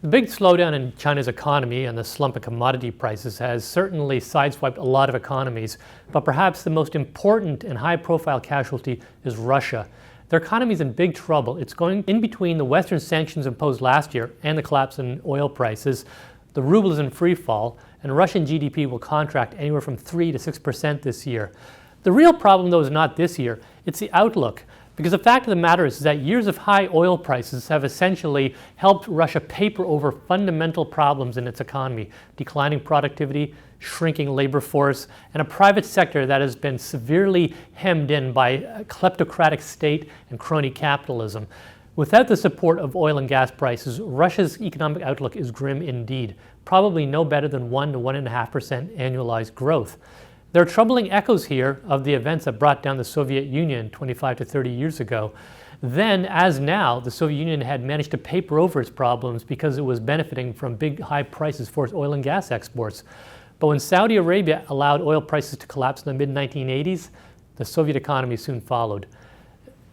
The big slowdown in China's economy and the slump in commodity prices has certainly sideswiped a lot of economies, but perhaps the most important and high-profile casualty is Russia. Their economy is in big trouble. It's going in between the Western sanctions imposed last year and the collapse in oil prices. The ruble is in free fall, and Russian GDP will contract anywhere from 3 to 6% this year. The real problem, though, is not this year. It's the outlook. Because the fact of the matter is that years of high oil prices have essentially helped Russia paper over fundamental problems in its economy: declining productivity, shrinking labor force, and a private sector that has been severely hemmed in by a kleptocratic state and crony capitalism. Without the support of oil and gas prices, Russia's economic outlook is grim indeed, probably no better than 1 to 1.5% annualized growth. There are troubling echoes here of the events that brought down the Soviet Union 25 to 30 years ago. Then, as now, the Soviet Union had managed to paper over its problems because it was benefiting from big high prices for its oil and gas exports. But when Saudi Arabia allowed oil prices to collapse in the mid-1980s, the Soviet economy soon followed.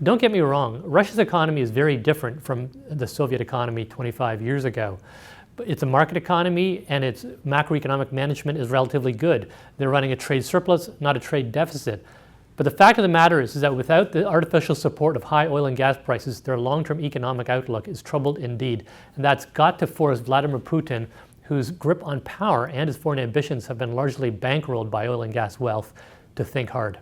Don't get me wrong, Russia's economy is very different from the Soviet economy 25 years ago. It's a market economy, and its macroeconomic management is relatively good. They're running a trade surplus, not a trade deficit. But the fact of the matter is that without the artificial support of high oil and gas prices, their long-term economic outlook is troubled indeed. And that's got to force Vladimir Putin, whose grip on power and his foreign ambitions have been largely bankrolled by oil and gas wealth, to think hard.